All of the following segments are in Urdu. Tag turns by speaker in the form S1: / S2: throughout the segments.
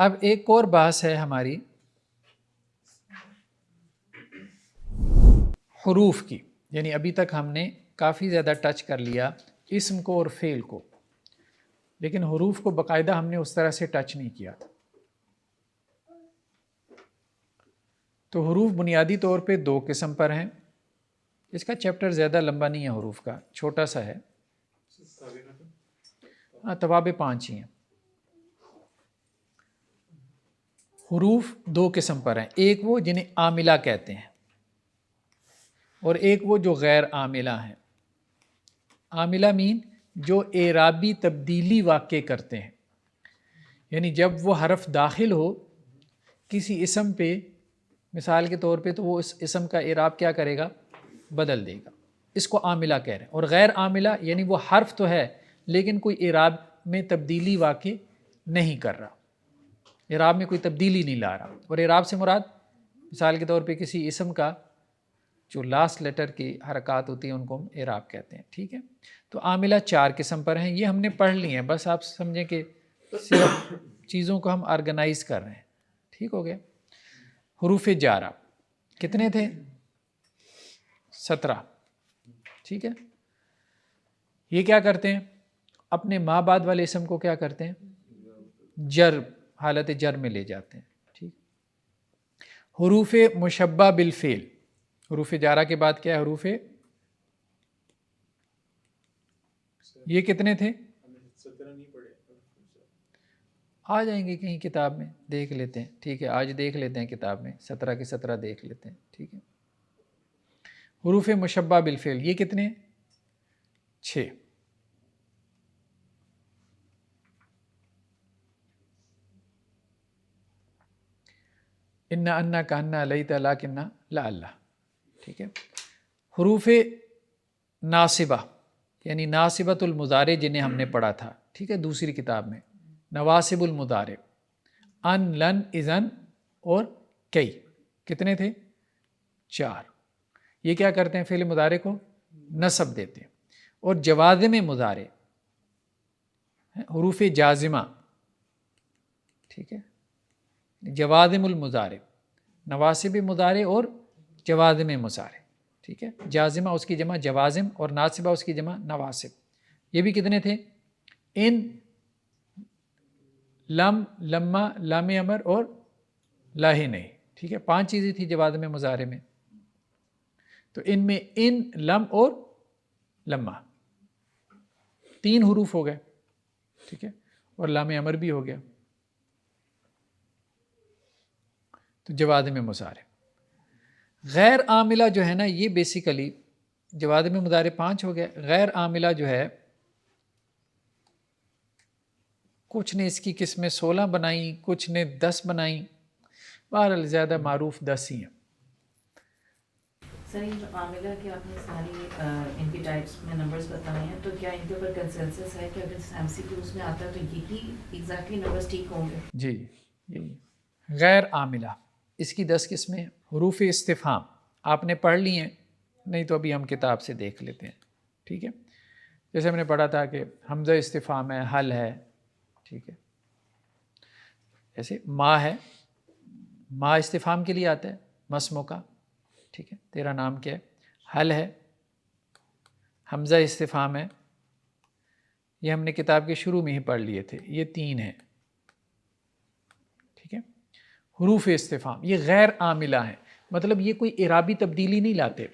S1: اب ایک اور بحث ہے ہماری حروف کی، یعنی ابھی تک ہم نے کافی زیادہ ٹچ کر لیا اسم کو اور فعل کو، لیکن حروف کو باقاعدہ ہم نے اس طرح سے ٹچ نہیں کیا تھا۔ تو حروف بنیادی طور پہ دو قسم پر ہیں، اس کا چیپٹر زیادہ لمبا نہیں ہے، حروف کا چھوٹا سا ہے، توابع 5 ہی ہیں۔ حروف دو قسم پر ہیں، ایک وہ جنہیں عاملہ کہتے ہیں اور ایک وہ جو غیر عاملہ ہیں۔ عاملہ مین جو اعرابی تبدیلی واقع کرتے ہیں، یعنی جب وہ حرف داخل ہو کسی اسم پہ، مثال کے طور پہ، تو وہ اس اسم کا اعراب کیا کرے گا؟ بدل دے گا، اس کو عاملہ کہہ رہے ہیں۔ اور غیر عاملہ یعنی وہ حرف تو ہے لیکن کوئی اعراب میں تبدیلی واقع نہیں کر رہا، اعراب میں کوئی تبدیلی نہیں لا رہا۔ اور اعراب سے مراد مثال کے طور پہ کسی اسم کا جو لاسٹ لیٹر کی حرکات ہوتی ہیں ان کو ہم اعراب کہتے ہیں، ٹھیک ہے۔ تو عاملہ 4 قسم پر ہیں، یہ ہم نے پڑھ لی ہیں، بس آپ سمجھیں کہ صرف چیزوں کو ہم آرگنائز کر رہے ہیں، ٹھیک ہو گیا۔ حروف جارہ کتنے تھے؟ 17، ٹھیک ہے۔ یہ کیا کرتے ہیں؟ اپنے ماں بعد والے اسم کو کیا کرتے ہیں؟ جر، حالت جر میں لے جاتے ہیں، ٹھیک۔ حروف مشبہ بالفعل، حروف جارہ کے بعد کیا ہے؟ حروف، یہ کتنے تھے؟ آ جائیں گے کہیں کتاب میں، دیکھ لیتے ہیں، ٹھیک ہے، آج دیکھ لیتے ہیں کتاب میں، 17 کے 17 دیکھ لیتے ہیں، ٹھیک ہے۔ حروف مشبہ بالفعل یہ کتنے؟ 6۔ انا انا کانا لیت لاکنہ لا اللہ، ٹھیک ہے۔ حروف ناصبہ یعنی ناصبۃ المضارع جنہیں ہم نے پڑھا تھا، ٹھیک ہے، دوسری کتاب میں، نواسب المضارع، ان، لن، اذن اور کئی، کتنے تھے؟ 4۔ یہ کیا کرتے ہیں؟ فعل مضارع کو نصب دیتے ہیں۔ اور جوازم مضارع، حروف جازمہ، ٹھیک ہے، جوازم المضارع، نواسب مضارع اور جوازم مضارع، ٹھیک ہے۔ جازمہ اس کی جمع جوازم اور ناصبہ اس کی جمع نواسب۔ یہ بھی کتنے تھے؟ ان، لم، لما، لام امر اور لاہ نہیں، ٹھیک ہے، 5 چیزیں تھی جوازم مضارع میں۔ تو ان میں ان، لم اور لما 3 حروف ہو گئے، ٹھیک ہے، اور لام امر بھی ہو گیا۔ تو جوازم مضارع غیر عاملہ جو ہے نا، یہ بیسیکلی جوازم مضارع 5 ہو گئے، غیر عاملہ جو ہے کچھ نے اس کی قسمیں 16 بنائیں، کچھ نے 10 بنائیں، بہرحال زیادہ معروف 10 ہی ہیں۔
S2: سر یہ عاملہ کے آپ نے ساری ان کی ٹائپس میں نمبرز بتائے ہیں، تو کیا ان کے اوپر کنسنسس ہے کہ اگر ایم سی کیوز میں آتا ہے تو یہی ایگزیکٹلی نمبرز ٹھیک ہوں گے؟
S1: جی، یہی غیر عاملہ، اس کی 10 قسمیں۔ حروف استفہام آپ نے پڑھ لی ہیں، نہیں تو ابھی ہم کتاب سے دیکھ لیتے ہیں، ٹھیک ہے۔ جیسے ہم نے پڑھا تھا کہ حمزہ استفہام ہے، حل ہے، ٹھیک ہے۔ ایسے ما ہے، ما استفہام کے لیے آتا ہے، مسمو کا، ٹھیک ہے، تیرا نام کیا ہے؟ حل ہے، حمزہ استفہام ہے، یہ ہم نے کتاب کے شروع میں ہی پڑھ لیے تھے، یہ 3 ہیں، ٹھیک ہے۔ حروف استفہام یہ غیر عاملہ ہیں، مطلب یہ کوئی اعرابی تبدیلی نہیں لاتے۔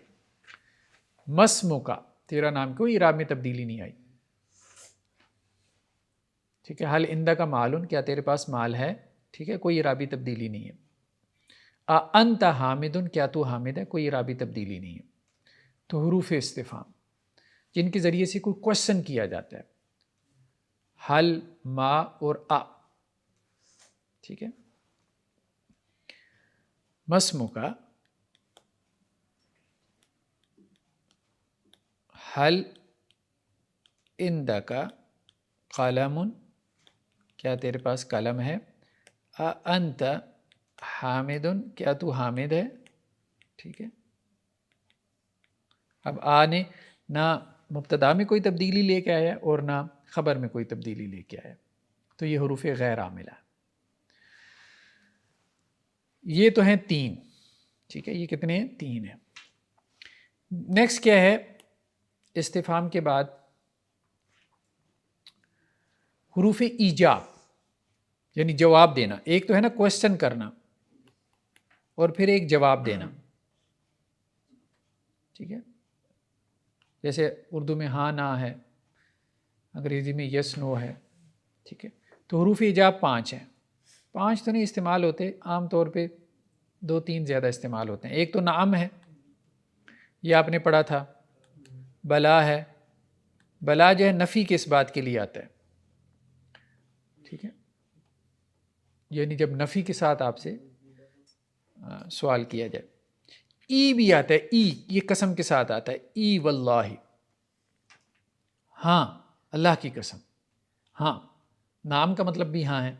S1: مسمو کا، تیرا نام، کوئی اعراب میں تبدیلی نہیں آئی، ٹھیک ہے۔ حل اندہ کا مالن، کیا تیرے پاس مال ہے، ٹھیک ہے، کوئی اعرابی تبدیلی نہیں ہے۔ انت حامدن، کیا تو حامد ہے، کوئی اعرابی تبدیلی نہیں ہے۔ تو حروف استفہام جن کے ذریعے سے کوئی کوشچن کیا جاتا ہے، حل، ما اور ٹھیک ہے۔ مسمو کا، حل اندہ کا قلم، کیا تیرے پاس قلم ہے۔ انت حامد، کیا تو حامد ہے، ٹھیک ہے۔ اب نے نہ مبتدا میں کوئی تبدیلی لے کے آیا اور نہ خبر میں کوئی تبدیلی لے کے آیا، تو یہ حروف غیر عاملہ۔ یہ تو ہیں 3. ٹھیک ہے, یہ کتنے ہیں؟ 3 ہیں. نیکسٹ کیا ہے استفہام کے بعد؟ حروف ایجاب یعنی جواب دینا. ایک تو ہے نا کوشچن کرنا اور پھر ایک جواب دینا. ٹھیک ہے, جیسے اردو میں ہاں نہ ہے, انگریزی میں یس نو ہے. ٹھیک ہے, تو حروف ایجاب 5 ہیں. 5 تو نہیں استعمال ہوتے, عام طور پہ 2-3 زیادہ استعمال ہوتے ہیں. ایک تو نعم ہے, یہ آپ نے پڑھا تھا. بلا ہے, بلا جو ہے نفی کے اس بات کے لیے آتا ہے. ٹھیک ہے, یعنی جب نفی کے ساتھ آپ سے سوال کیا جائے. ای بھی آتا ہے, ای یہ قسم کے ساتھ آتا ہے. ای واللہ, ہاں اللہ کی قسم. ہاں نام کا مطلب بھی ہاں ہے.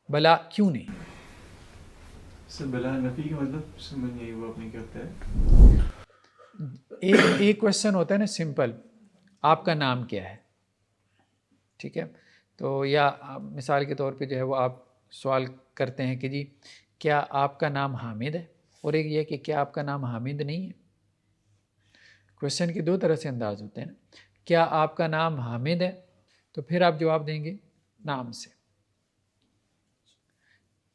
S1: بلا کیوں نہیں؟
S3: بلا نفی کا مطلب سمجھ نہیں ہوا آپ نے کیا ہوتا ہے.
S1: ایک کوشچن ہوتا ہے نا سمپل, آپ کا نام کیا ہے؟ ٹھیک ہے, تو یا مثال کے طور پہ جو ہے وہ آپ سوال کرتے ہیں کہ جی کیا آپ کا نام حامد ہے, اور ایک یہ کہ کیا آپ کا نام حامد نہیں ہے. کوشچن کے 2 طرح سے انداز ہوتے ہیں نا. کیا آپ کا نام حامد ہے, تو پھر آپ جواب دیں گے نام سے.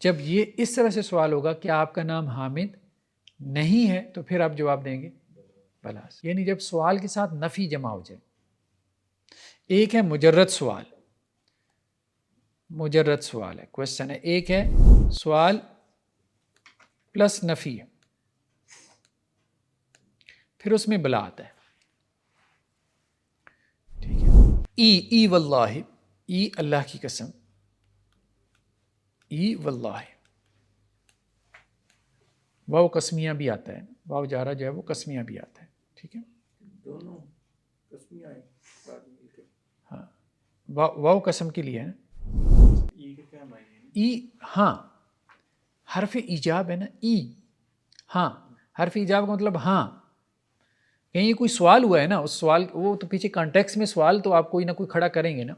S1: جب یہ اس طرح سے سوال ہوگا کہ آپ کا نام حامد نہیں ہے, تو پھر آپ جواب دیں گے بلا سے. یعنی جب سوال کے ساتھ نفی جمع ہو جائے. ایک ہے مجرد سوال, مجرد سوال ہے, کوشچن ہے. ایک ہے سوال پلس نفی ہے, پھر اس میں بلا آتا ہے. ٹھیک ہے, ای واللہ, ای اللہ کی قسم. ای واللہ, واو قسمیہ بھی آتا ہے. واو جارہ جو ہے وہ قسمیہ بھی آتا ہے. ٹھیک ہے,
S3: دونوں قسمیہ ہیں.
S1: ہاں واو قسم کے لیے ہے نا.
S3: ای کا کیا معنی ہے؟
S1: ای ہاں, حرف ایجاب ہے نا. ای ہاں, حرف ایجاب کا مطلب ہاں. کہیں کوئی سوال ہوا ہے نا, اس سوال وہ تو پیچھے کانٹیکس میں سوال تو آپ کوئی نہ کوئی کھڑا کریں گے نا.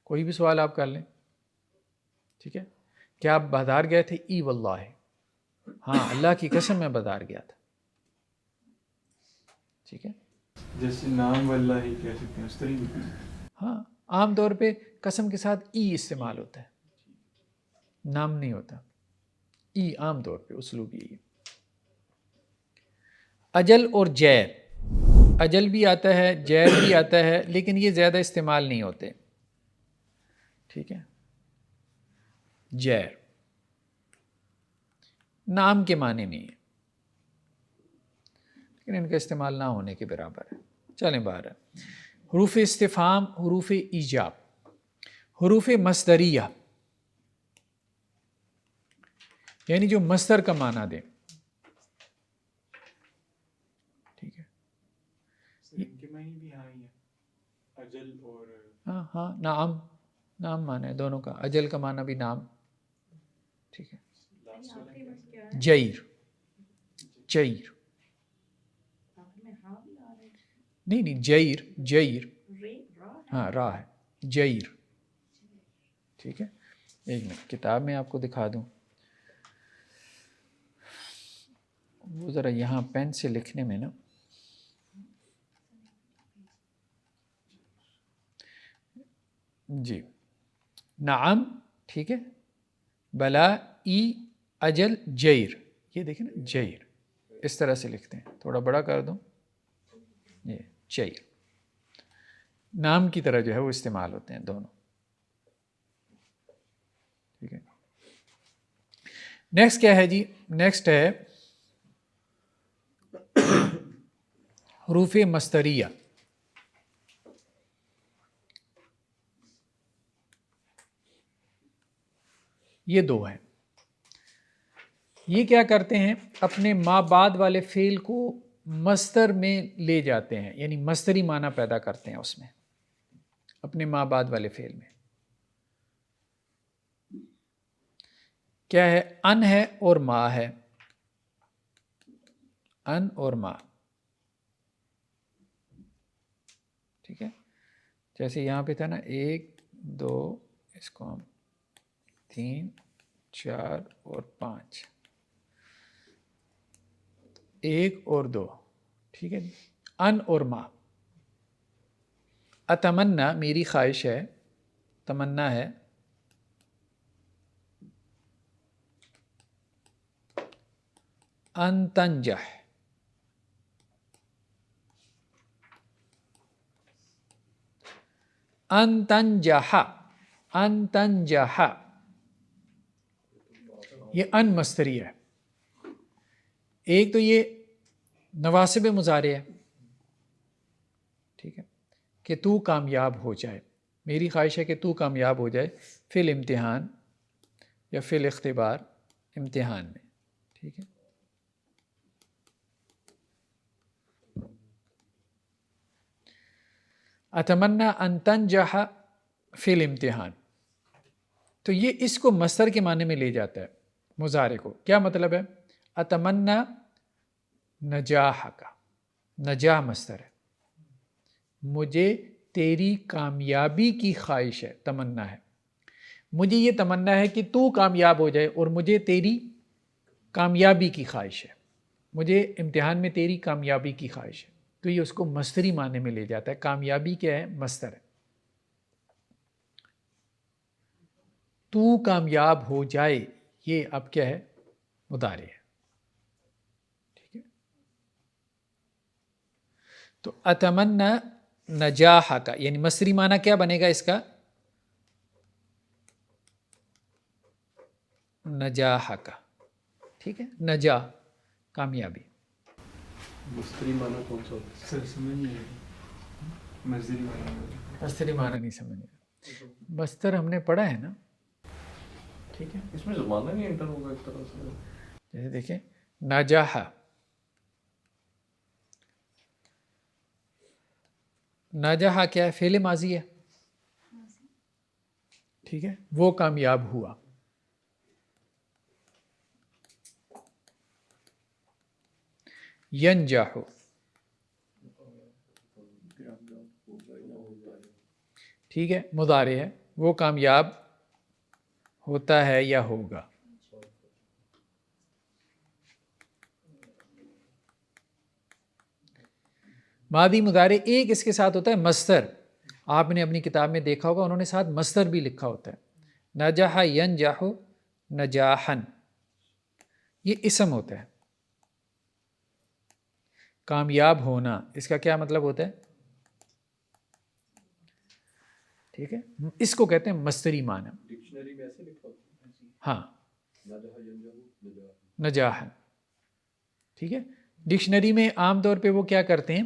S1: کوئی بھی سوال آپ کر لیں. ٹھیک ہے, کیا آپ بازار گئے تھے؟ ای واللہ, ہاں اللہ کی قسم میں بازار گیا تھا. ٹھیک ہے,
S3: جیسے نام واللہ ہی کہہ سکتے ہیں اس طریقے.
S1: ہاں عام طور پہ قسم کے ساتھ ای استعمال ہوتا ہے, نام نہیں ہوتا. ای عام طور پہ اسلوب یہی ہے. اجل اور جیر, اجل بھی آتا ہے جیر بھی آتا ہے, لیکن یہ زیادہ استعمال نہیں ہوتے. ٹھیک ہے, جیر نام کے معنی نہیں ہے, لیکن ان کا استعمال نہ ہونے کے برابر ہے. چلیں باہر. حروف استفہام, حروف ایجاب, حروف مصدریہ یعنی جو مصدر کا معنی دیں. ٹھیک ہے,
S3: ان کے معنی بھی ہاں ہی ہے, اجل اور
S1: ہاں ہاں نام, نام معنی ہے دونوں کا. اجل کا معنی بھی نام. ٹھیک ہے, جیر, جیر نہیں نہیں, جیر جیر, ہاں راہ ہے, جیر. ٹھیک ہے, ایک منٹ کتاب میں آپ کو دکھا دوں. وہ ذرا یہاں پین سے لکھنے میں نا, جی نعم. ٹھیک ہے, بلا, ای, اجل, جیر. یہ دیکھیں نا جیر, اس طرح سے لکھتے ہیں. تھوڑا بڑا کر دوں, یہ جیر نام کی طرح جو ہے وہ استعمال ہوتے ہیں دونوں. ٹھیک ہے, نیکسٹ کیا ہے جی؟ نیکسٹ ہے حروف مصدریہ. یہ 2 ہیں. یہ کیا کرتے ہیں, اپنے ما بعد والے فعل کو مصدر میں لے جاتے ہیں, یعنی مصدری معنی پیدا کرتے ہیں اس میں, اپنے ما بعد والے فعل میں. کیا ہے؟ ان ہے اور ما ہے. ان اور ما. ٹھیک ہے, جیسے یہاں پہ تھا نا 1 2, اس کو ہم 3 4 اور 5, 1 اور 2. ٹھیک ہے جی. ان اور ما. اتمنا میری خواہش ہے, تمنا ہے. ان تنجح, ان تنجح, ان تنجح, یہ ان مصدری ہے. ایک تو یہ نواسب مضارع ہے, ٹھیک ہے, کہ تو کامیاب ہو جائے, میری خواہش ہے کہ تو کامیاب ہو جائے فی الامتحان یا فی الاختبار, امتحان میں. ٹھیک ہے. اتمنا ان تنجح فی الامتحان, تو یہ اس کو مصدر کے معنی میں لے جاتا ہے مضارع کو. کیا مطلب ہے؟ اتمنا نجاح کا, نجاح مصدر ہے, مجھے تیری کامیابی کی خواہش ہے, تمنا ہے. مجھے یہ تمنا ہے کہ تو کامیاب ہو جائے اور مجھے تیری کامیابی کی خواہش ہے, مجھے امتحان میں تیری کامیابی کی خواہش ہے. تو یہ اس کو مصدری معنی میں لے جاتا ہے. کامیابی کیا ہے؟ مصدر ہے. تو کامیاب ہو جائے, یہ اب کیا ہے؟ مضارع ہے. ٹھیک ہے. تو اتمنا نجاح کا یعنی مصدری معنی کیا بنے گا اس کا؟ نجاح کا. ٹھیک ہے, نجاح کامیابی.
S4: مصدری معنی کون سا ہوتا ہے؟
S3: سر سمجھ نہیں آئی. مصدری معنی
S1: مصدری معنی نہیں سمجھے. مصدر ہم نے پڑھا ہے نا. ٹھیک ہے,
S4: اس میں زمانہ نہیں انٹر ہوگا ایک طرح سے.
S1: جیسے دیکھیں نجاح, نجاح کیا ہے؟ فعل ماضی ہے. ٹھیک ہے, وہ کامیاب ہوا. ینجح, ٹھیک ہے, مضارع ہے, وہ کامیاب ہوتا ہے یا ہوگا. ماضی مضارع ایک اس کے ساتھ ہوتا ہے مصدر. آپ نے اپنی کتاب میں دیکھا ہوگا انہوں نے ساتھ مصدر بھی لکھا ہوتا ہے. نجح ینجح نجاحن, یہ اسم ہوتا ہے. کامیاب ہونا, اس کا کیا مطلب ہوتا ہے؟ ٹھیک ہے, اس کو کہتے ہیں مصدری معنی.
S4: ڈکشنری میں ایسے لکھا ہوتا ہے.
S1: ہاں,
S4: نجح ینجح نجاح.
S1: نجاحن. ٹھیک ہے, ڈکشنری میں عام طور پہ وہ کیا کرتے ہیں,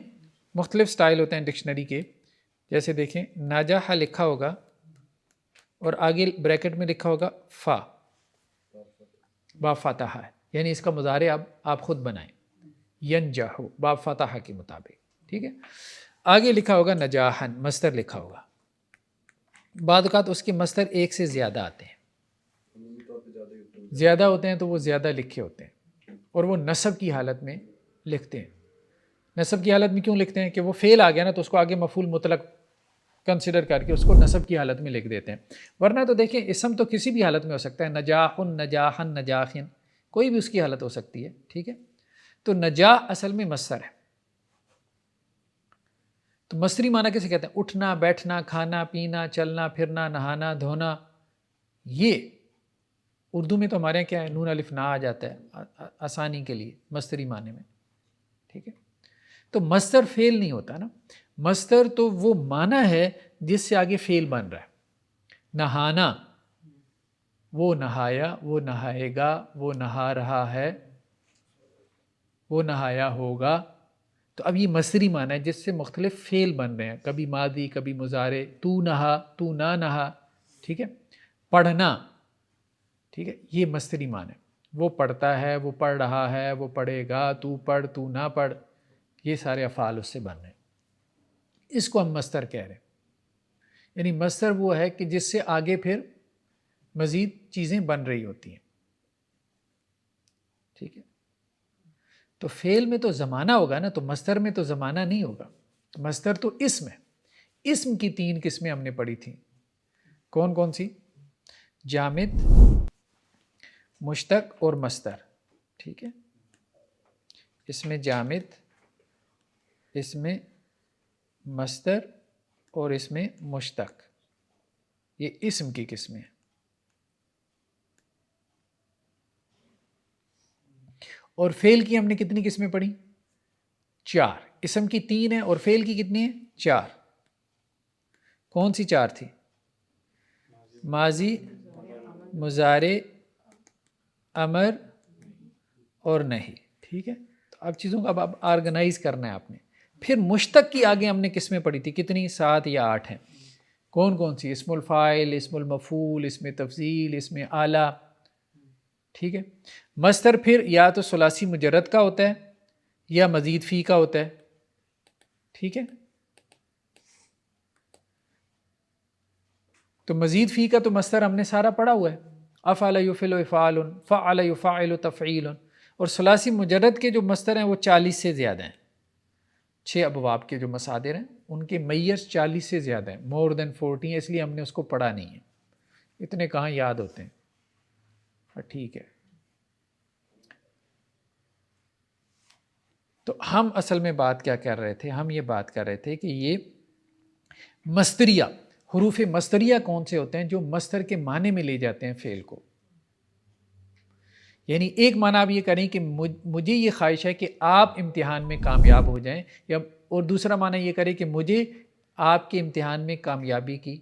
S1: مختلف سٹائل ہوتے ہیں ڈکشنری کے. جیسے دیکھیں نجاح لکھا ہوگا اور آگے بریکٹ میں لکھا ہوگا فا, با فتح ہے, یعنی اس کا مضارع اب آپ خود بنائیں. ینجح با فتح کے مطابق. ٹھیک ہے, آگے لکھا ہوگا نجاحن, مصدر لکھا ہوگا. بعض اوقات اس کے مصدر ایک سے زیادہ آتے ہیں, زیادہ ہوتے ہیں تو وہ زیادہ لکھے ہوتے ہیں, اور وہ نصب کی حالت میں لکھتے ہیں. نصب کی حالت میں کیوں لکھتے ہیں؟ کہ وہ فعل آ گیا نا تو اس کو آگے مفعول مطلق کنسیڈر کر کے اس کو نصب کی حالت میں لکھ دیتے ہیں. ورنہ تو دیکھیں اسم تو کسی بھی حالت میں ہو سکتا ہے, نجاح نجاحن نجاحن, کوئی بھی اس کی حالت ہو سکتی ہے. ٹھیک ہے, تو نجاح اصل میں مصدر ہے. تو مصدری معنی کیسے کہتے ہیں؟ اٹھنا, بیٹھنا, کھانا, پینا, چلنا, پھرنا, نہانا, دھونا. یہ اردو میں تو ہمارے یہاں کیا ہے, نون الف نا آ جاتا ہے آسانی کے لیے مصدری معنی میں. ٹھیک ہے, تو مصدر فعل نہیں ہوتا نا. مصدر تو وہ معنی ہے جس سے آگے فعل بن رہا ہے. نہانا, وہ نہایا, وہ نہائے گا, وہ نہا رہا ہے, وہ نہایا ہوگا. تو اب یہ مصدری معنی ہے جس سے مختلف فعل بن رہے ہیں, کبھی ماضی کبھی مضارع. تو نہا, تو نہ نہا. ٹھیک ہے, پڑھنا, ٹھیک ہے, یہ مصدری معنی ہے. وہ پڑھتا ہے, وہ پڑھ رہا ہے, وہ پڑھے گا, تو پڑھ, تو نہ پڑھ, یہ سارے افعال اس سے بن رہے ہیں. اس کو ہم مصدر کہہ رہے ہیں. یعنی مصدر وہ ہے کہ جس سے آگے پھر مزید چیزیں بن رہی ہوتی ہیں. ٹھیک ہے, تو فعل میں تو زمانہ ہوگا نا, تو مصدر میں تو زمانہ نہیں ہوگا. مصدر تو اسم ہے. اسم کی 3 قسمیں ہم نے پڑھی تھیں. کون کون سی؟ جامد, مشتق اور مصدر، ٹھیک ہے، اس میں جامد، اس میں مصدر اور اس میں مشتق، یہ اسم کی قسمیں ہیں۔ اور فعل کی ہم نے کتنی قسمیں پڑھی؟ 4۔ اسم کی 3 ہیں اور فعل کی کتنی ہیں؟ 4۔ کون سی 4 تھی؟ ماضی، مضارع، امر اور نہیں، ٹھیک ہے۔ تو اب چیزوں کو اب آرگنائز کرنا ہے آپ نے۔ پھر مشتق کی آگے ہم نے قسمیں پڑھی تھی، کتنی؟ 7 یا 8 ہیں۔ کون کون سی؟ اسم الفاعل، اسم المفعول، اسم تفضیل، اسم اعلیٰ، ٹھیک ہے۔ مصدر پھر یا تو ثلاثی مجرد کا ہوتا ہے یا مزید فی کا ہوتا ہے، ٹھیک ہے۔ تو مزید فی کا تو مصدر ہم نے سارا پڑھا ہوا ہے، افعل یفعل افعال، فعل یفعل تفعیل، اور ثلاثی مجرد کے جو مصدر ہیں وہ 40 سے زیادہ ہیں۔ 6 ابواب کے جو مصادر ہیں ان کے میز 40 سے زیادہ ہیں، مور دین 40، اس لیے ہم نے اس کو پڑھا نہیں ہے، اتنے کہاں یاد ہوتے ہیں، ٹھیک ہے۔ تو ہم اصل میں بات کیا کر رہے تھے؟ ہم یہ بات کر رہے تھے کہ یہ مصدریہ، حروف مصدریہ کون سے ہوتے ہیں؟ جو مصدر کے معنی میں لے جاتے ہیں فعل کو۔ یعنی ایک معنی آپ یہ کریں کہ مجھے یہ خواہش ہے کہ آپ امتحان میں کامیاب ہو جائیں، یا اور دوسرا معنی یہ کرے کہ مجھے آپ کے امتحان میں کامیابی کی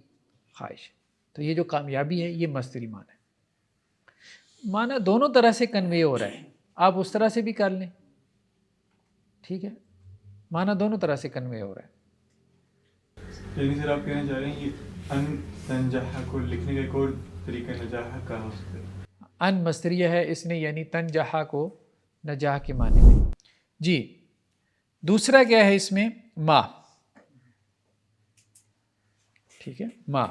S1: خواہش ہے۔ تو یہ جو کامیابی ہے یہ مصدری معنی ہے۔ معنی دونوں طرح سے کنوے ہو رہا ہے، آپ اس طرح سے بھی کر لیں، ٹھیک ہے، معنی دونوں طرح سے کنوے ہو رہا ہے۔
S3: یعنی سر آپ کہنا چاہ رہے ہیں کہ ان تنجح کو لکھنے کا ایک اور طریقہ نجاح کا ہو سکتا ہے؟
S1: ان مصدریہ ہے اس نے، یعنی تنجحہ کو نجاح کے معنی میں۔ جی دوسرا کیا ہے اس میں؟ ما، ٹھیک ہے، ما۔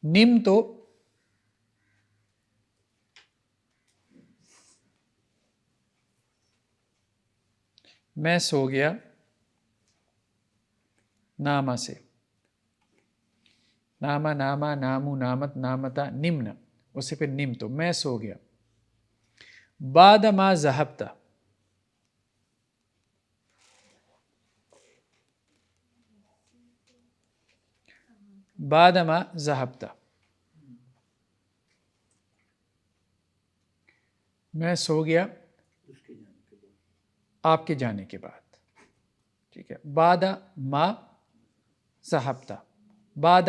S1: نم تو میں سو گیا، نامہ سے، نامہ، نامہ، نامو، نامت، نامتا، نمنا، اس سے پھر نم تو، میں سو گیا۔ بعد ما ذہبتا، بعد ما ذہبتا، میں سو گیا آپ کے جانے کے بعد، ٹھیک ہے۔ بعد ما ذہبتا، بعد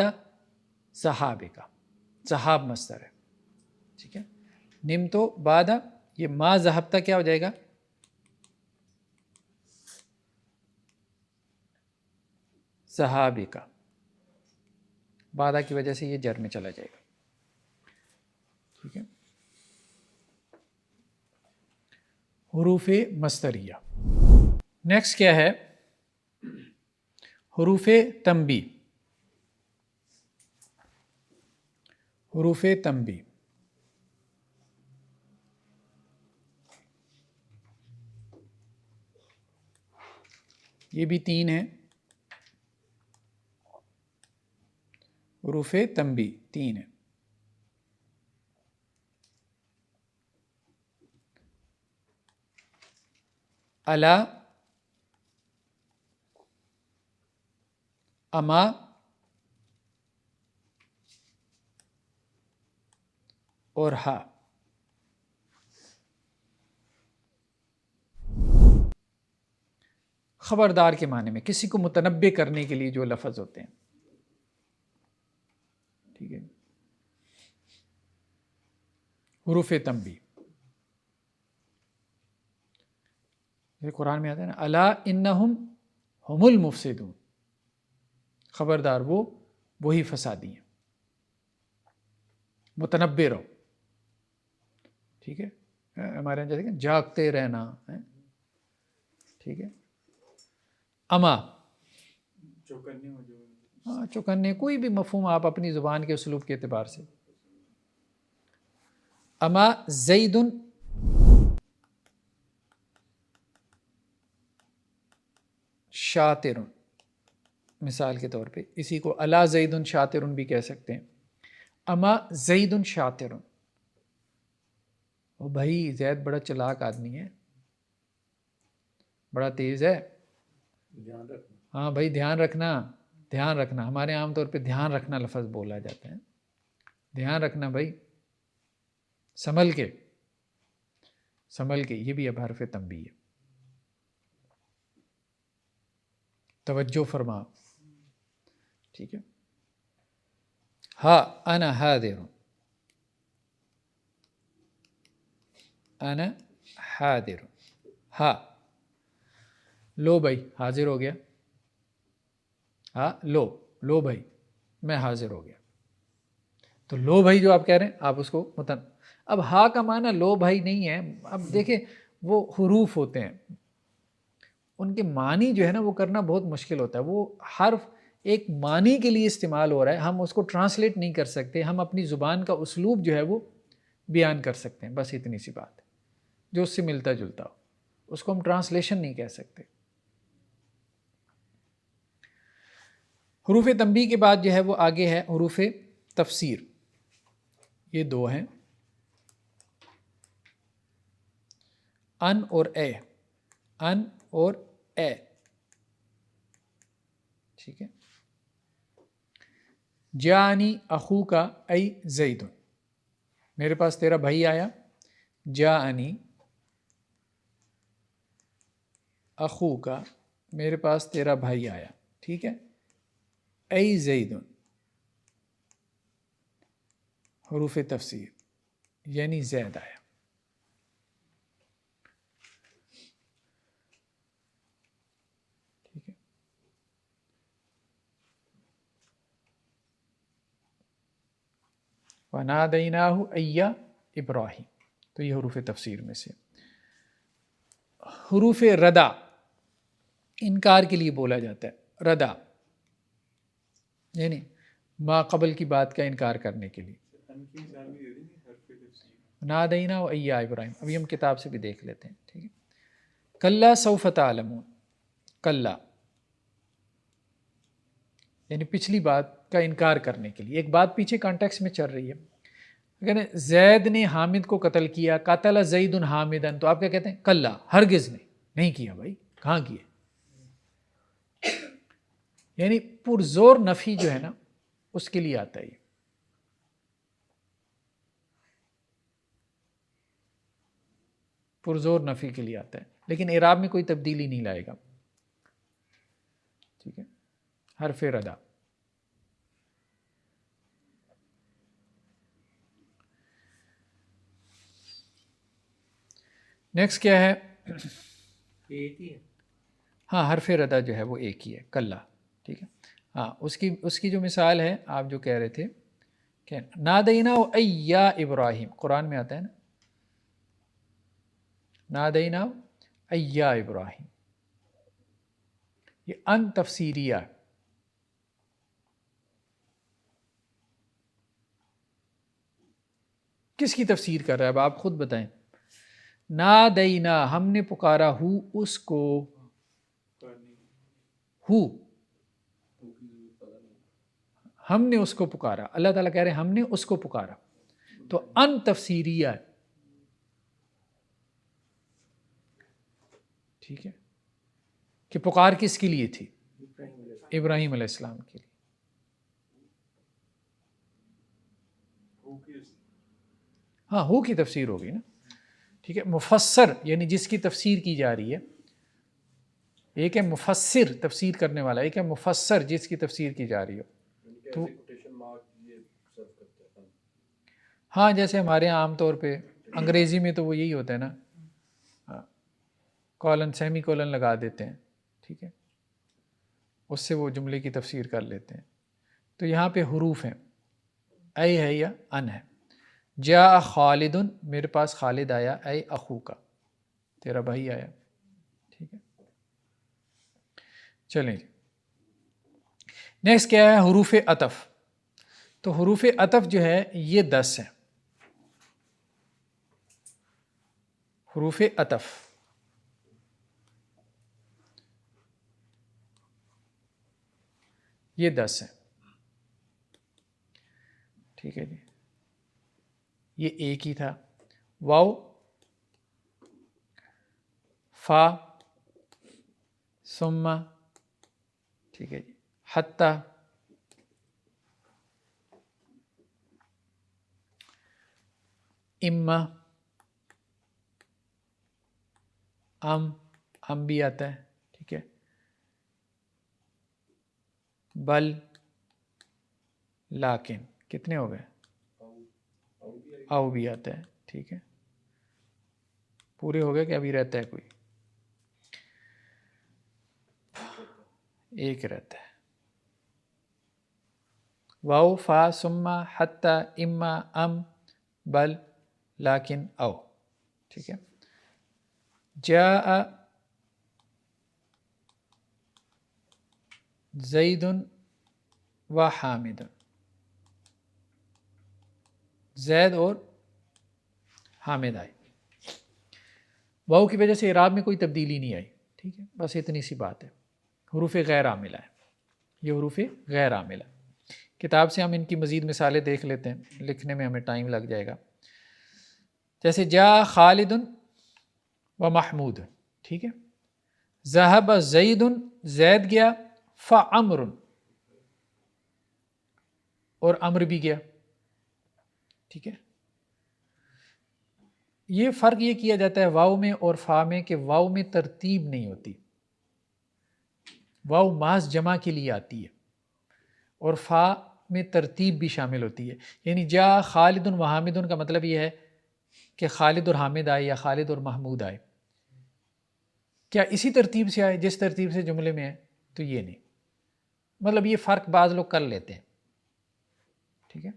S1: ذہاب کا، ذہاب مصدر ہے، ٹھیک ہے۔ نم تو بعد، یہ ما ذہبتا کیا ہو جائے گا؟ ذہاب کا، بعد کی وجہ سے یہ جر میں چلا جائے گا، ٹھیک ہے۔ حروف مصدریہ۔ نیکسٹ کیا ہے؟ حروف تنبیہ۔ حروف تنبیہ یہ بھی 3 ہیں، حروف تنبیہ 3 ہیں۔ الا، اما، اور ہا۔ خبردار کے معنی میں، کسی کو متنبع کرنے کے لیے جو لفظ ہوتے ہیں، ٹھیک ہے۔ حروف تنبیہ یہ قرآن میں آتا ہے نا، الا انہم ہم المفسدون، خبردار وہ وہی فسادی ہیں، متنبع رہو، ٹھیک ہے۔ ہمارے یہاں جیسے کہ جاگتے رہنا ہے، ٹھیک ہے۔ اما،
S3: چوکنے ہو جو،
S1: ہاں چوکنے، کوئی بھی مفہوم آپ اپنی زبان کے اسلوب کے اعتبار سے۔ اما زید شاطر، مثال کے طور پہ اسی کو الا زید شاطر بھی کہہ سکتے ہیں۔ اما زید شاطر، او بھائی زید بڑا چلاک آدمی ہے، بڑا تیز ہے.
S4: دھیان رکھنا.
S1: ہاں بھائی دھیان رکھنا، دھیان رکھنا. ہمارے عام طور پہ دھیان رکھنا لفظ بولا جاتا ہے. دھیان رکھنا بھائی، سنبھل کے، سنبھل کے. یہ بھی اب حرف تنبیہ ہے. توجہ فرما. ٹھیک ہے. ہاں انا حاضر، انا حاضر. ہاں لو بھائی حاضر ہو گیا. ہاں لو بھائی میں حاضر ہو گیا. تو لو بھائی جو آپ کہہ رہے ہیں آپ اس کو اب ہا کا معنی لو بھائی نہیں ہے. اب دیکھیں وہ حروف ہوتے ہیں، ان کے معنی جو ہے نا وہ کرنا بہت مشکل ہوتا ہے. وہ حرف ایک معنی کے لیے استعمال ہو رہا ہے، ہم اس کو ٹرانسلیٹ نہیں کر سکتے. ہم اپنی زبان کا اسلوب جو ہے وہ بیان کر سکتے ہیں، بس اتنی سی بات ہے. جو اس سے ملتا جلتا ہو اس کو ہم ٹرانسلیشن نہیں کہہ سکتے. حروف تنبیہ کے بعد جو ہے وہ آگے ہے حروف تفسیر. یہ دو ہیں، ان اور اے. ان اور اے. ٹھیک ہے. جانی اخو کا ای زید، میرے پاس تیرا بھائی آیا. جانی اخو کا، میرے پاس تیرا بھائی آیا. ٹھیک ہے. ای زید حروف تفسیر یعنی زید آیا. ٹھیک ہے. وَنَادَيْنَاهُ أَيَّا ابراہیم. تو یہ حروف تفسیر میں سے. حروف ردا انکار کے لیے بولا جاتا ہے. ردا یعنی ما قبل کی بات کا انکار کرنے کے لیے. نادینا و ایا ابراہیم. ابھی ہم کتاب سے بھی دیکھ لیتے ہیں. ٹھیک ہے. کلا سوف تعلمون. کلا یعنی پچھلی بات کا انکار کرنے کے لیے. ایک بات پیچھے کانٹیکس میں چل رہی ہے. اگر زید نے حامد کو قتل کیا، قتل زید حامدن، تو آپ کیا کہتے ہیں؟ کلا، ہرگز نہیں کیا. بھائی کہاں کیا؟ یعنی پرزور نفی جو ہے نا اس کے لیے آتا ہے یہ. پرزور نفی کے لیے آتا ہے، لیکن اعراب میں کوئی تبدیلی نہیں لائے گا. ٹھیک ہے. حرف ردا. نیکسٹ کیا ہے؟
S4: ایک ہی ہے.
S1: ہاں حرف ردا جو ہے وہ ایک ہی ہے، کلا. ٹھیک ہے. ہاں اس کی جو مثال ہے آپ جو کہہ رہے تھے کہ نادینا و ایا ابراہیم، قرآن میں آتا ہے نا، نادینا و ایا ابراہیم. یہ ان تفسیریہ. کس کی تفسیر کر رہا ہے اب آپ خود بتائیں. نادینا ہم نے پکارا، ہو اس کو، ہو ہم نے اس کو پکارا. اللہ تعالیٰ کہہ رہے ہیں ہم نے اس کو پکارا. تو ان تفسیریہ ہے. ٹھیک ہے. کہ پکار کس کے لیے تھی؟ ابراہیم علیہ السلام کے لیے. ہاں ہو کی تفسیر ہوگی نا. ٹھیک ہے. مفسر یعنی جس کی تفسیر کی جا رہی ہے. ایک ہے مفسر تفسیر کرنے والا، ایک ہے مفسر جس کی تفسیر کی جا رہی ہو. تو ہاں جیسے ہمارے یہاں عام طور پہ انگریزی میں تو وہ یہی ہوتا ہے نا، کولن سیمی کولن لگا دیتے ہیں. ٹھیک ہے. اس سے وہ جملے کی تفسیر کر لیتے ہیں. تو یہاں پہ حروف ہیں، اے ہے یا ان ہے. جاء خالد، میرے پاس خالد آیا. اے اخو کا، تیرا بھائی آیا. ٹھیک ہے. چلیں جی. نیکسٹ کیا ہے؟ حروف عطف. تو حروف عطف جو ہے یہ 10 ہیں. حروف عطف یہ 10 ہیں. ٹھیک ہے جی. یہ ایک ہی تھا. واو فا ثم، ٹھیک ہے جی، حتی، اما، ام بھی آتا ہے، ٹھیک ہے، بل، لیکن، کتنے ہو گئے؟ او بھی آتا ہے، ٹھیک ہے، پورے ہو گئے کہ ابھی رہتا ہے کوئی؟ ایک رہتا ہے. واو فا ثم حتی اما ام بل لیکن او، ٹھیک ہے. جاء زید و حامد، زید اور حامد آئے. واو کی وجہ سے اعراب میں کوئی تبدیلی نہیں آئی، ٹھیک ہے، بس اتنی سی بات ہے. حروف غیر عاملہ ہے، یہ حروف غیر عاملہ. کتاب سے ہم ان کی مزید مثالیں دیکھ لیتے ہیں، لکھنے میں ہمیں ٹائم لگ جائے گا. جیسے جاء خالد و محمود، ٹھیک ہے. ذهب زید، زید گیا، فعمر، اور امر بھی گیا، ٹھیک ہے. یہ فرق یہ کیا جاتا ہے واو میں اور فا میں کہ واو میں ترتیب نہیں ہوتی، واو محض جمع کے لیے آتی ہے، اور فا میں ترتیب بھی شامل ہوتی ہے. یعنی جا خالد و حامد کا مطلب یہ ہے کہ خالد اور حامد آئے یا خالد اور محمود آئے. کیا اسی ترتیب سے آئے جس ترتیب سے جملے میں ہے؟ تو یہ نہیں، مطلب یہ فرق بعض لوگ کر لیتے ہیں، ٹھیک ہے.